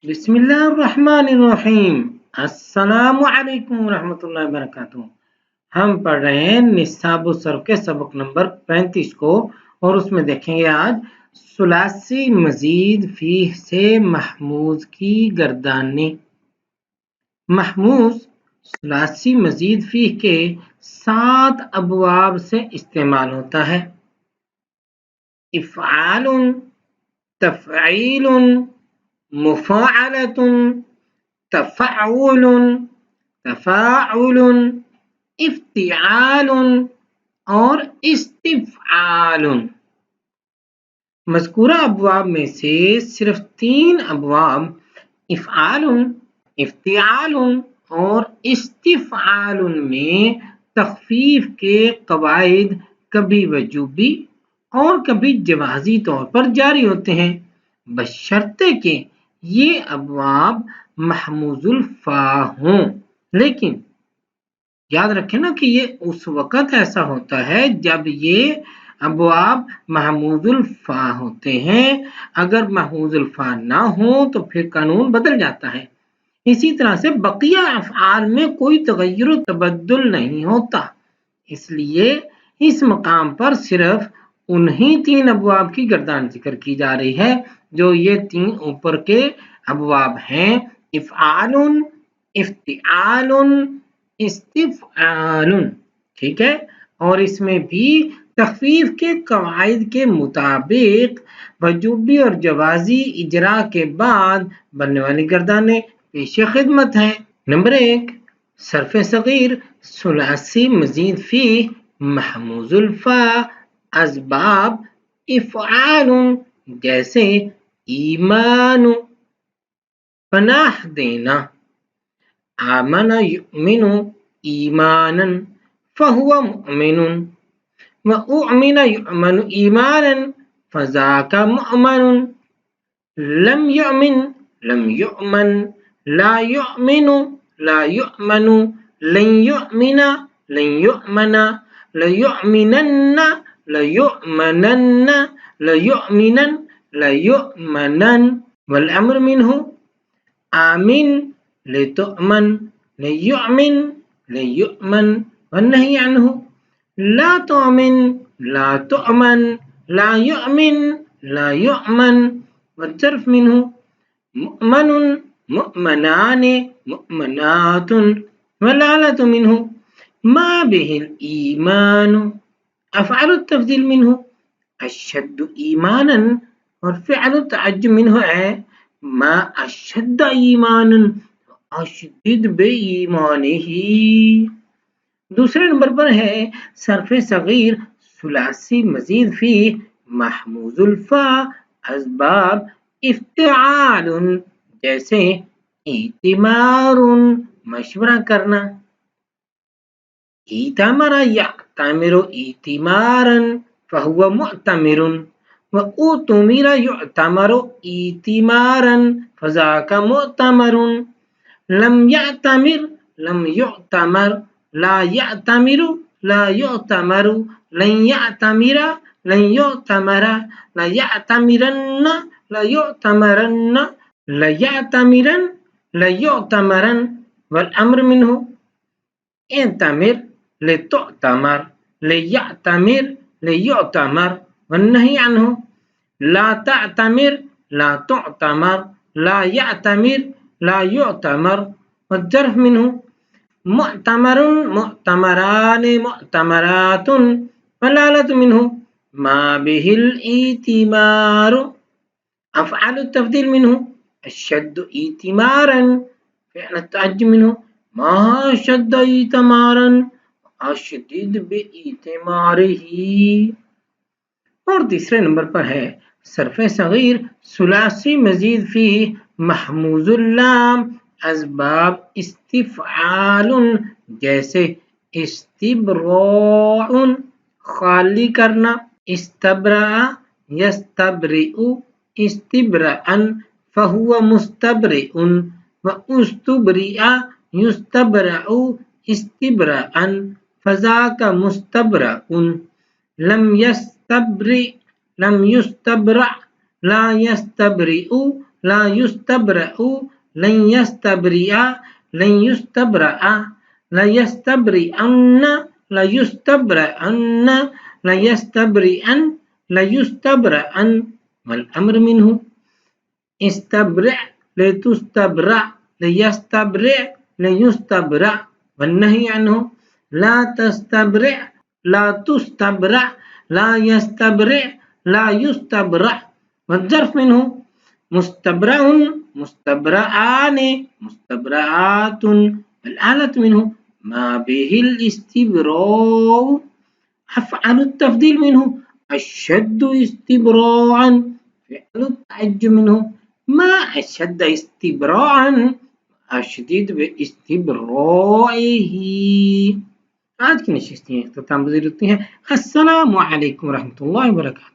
बिस्मिल्लाहिर्रहमानिर्रहीम। अस्सलामु अलैकुम वरहमतुल्लाहि वबरकातुहू। हम पढ़ रहे हैं निसाबु सर्फ के सबक नंबर 35 को, और उसमें देखेंगे आज सुलासी मजीद फीह से महमूज की गर्दानी। महमूज सुलासी मजीद फीह के 7 अबवाब से इस्तेमाल होता है। इफ़आलुन, तफ़ईलुन, मुफ़ाअलतुन, तफ़अउलुन, तफ़ाउलुन, इफ्तिआलुन और इस्तिफ़आलुन। मज़कूरा अबवाब में से सिर्फ 3 अबवाब इफ़आलुन, इफ्तिआलुन और इस्तिफ़आलुन में तख़फ़ीफ़ के क़वाइद कभी वजूबी और कभी जवाज़ी तौर पर जारी होते हैं, बशर्ते कि ये अबवाब महमूजुल फ़ा हों। लेकिन याद रखें ना कि ये उस वक़्त ऐसा होता है जब ये अबवाब महमूजुल फ़ा होते हैं। अगर महमूजुल फ़ा ना हो तो फिर कानून बदल जाता है। इसी तरह से बकिया अफ़आल में कोई तग़य्युर तबद्दुल नहीं होता। इसलिए इस मकाम पर सिर्फ उन्हीं 3 अबवाब की गर्दान जिक्र की जा रही है जो ये 3 ऊपर के अबवाब हैं, इफ़आलुन, इफ्तिआलुन, इस्तिफ़आलुन। ठीक है, और इसमें भी तख़फ़ीफ़ के क़वाइद के मुताबिक वजूबी और जवाज़ी इजरा के बाद बनने वाली गर्दानें पेश खिदमत हैं। नंबर 1, सर्फ़ सग़ीर सुलासी मज़ीद फ़ीह महमूजुल फ़ा असबाब इफ़आलुन, जैसे ईमानु पनाह देना, आमन युमिनु ईमानन फ़हुव मुमिनुन, व उमिन युमनु ईमानन फ़ज़ाका मुमिनुन, लम युमिन लम युमन, ला युमिनु ला युमनु, लन युमिना लन युमना, लयुमिनन्न लयुमनन्न, लयुमिनन लयुमनन। वल अम्र मिन्हु आमिन लितुअमन, लियुमिन लियुमन, वन्नही अन्हु ला तुअमिन ला तुअमन, ला युमिन ला युमन। वज़्ज़र्फ़ मिन्हु मुअमनुन मुअमनानि मुअमनातुन, वल-आलतु मिन्हु मा बिहिल ईमानु। अफ़अलु तफ़ज़ील मिन्हु अशद्दु ईमानन, और फ़िअलु तअज्जुब मिन्हु है मा अशद्द ईमानन अशद्दिद बेईमानिही। दूसरे नंबर पर है सर्फ़ सग़ीर सुलासी मज़ीद फ़ीह महमूजुल फ़ा असबाब इफ्तिआलुन, जैसे इतिमारुन मशवरा करना, इतमरा यअतमिरु इतिमारन फ़हुव मुअतमिरुन, व उतुमिरा युअतमरु इतिमारन फ़ज़ाका मुअतमरुन, लम यअतमिर लम युअतमर, ला यअतमिरु ला युअतमरु, लन यअतमिरा लन युअतमरा, ला यअतमिरन्न ला युअतमरन्न, ला यअतमिरन ला युअतमरन। वल अम्र मिन्हु इअतमिर लितुअतमर, लियअतमिर लियुअतमर, वन्नही अन्हु ला तअतमिर ला तुअतमर, ला यअतमिर ला युअतमर। वज़्ज़र्फ़ मिन्हु मुअतमरुन मुअतमरानि मुअतमरातुन, वल-आलतु मिन्हु मा बिहिल इतिमारु। अफ़अलु तफ़ज़ील मिन्हु अशद्दु इतिमारन, फ़िअलु तअज्जुब मिन्हु मा अशद्द इतिमारन अशद्दिद बेइतिमारिही। और तीसरे नंबर पर है सर्फ़ सग़ीर सुलासी मज़ीद फ़ीह महमूजुल लाम असबाब इस्तिफ़आलुन, जैसे इस्तिब्राउन खाली करना, इस्तबरा यस्तबरिउ इस्तिब्राअन फ़हुव मुस्तबरिउन, व उस्तुबरिअ युस्तबरउ इस्तिब्राअन फ़ज़ाका मुस्तबरउन, लम यस्तबरि लम युस्तबरा, ला यस्तबरिउ لا يستبرأ لن يستبرئ لن يستبرأ لا يستبرئن لا يستبرئن لا يستبرئن لا يستبرئن والأمر منه استبرئ لتستبرأ ليستبرئ ليستبرأ والنهي عنه لا تستبرئ لا تستبرأ لا يستبرئ لا يستبرأ والظرف منه مستبرأ مستبرآن مستبرآت والآلة منه ما به الاستبراء أفعل التفضيل منه أشد استبراءً فعل التعجب منه ما أشد استبراءً أشدد باستبرائه. आज की नशिस्तें इख्तिताम पज़ीर होती हैं। अस्सलामु अलैकुम रहमतुल्लाहि व बरकातुहू।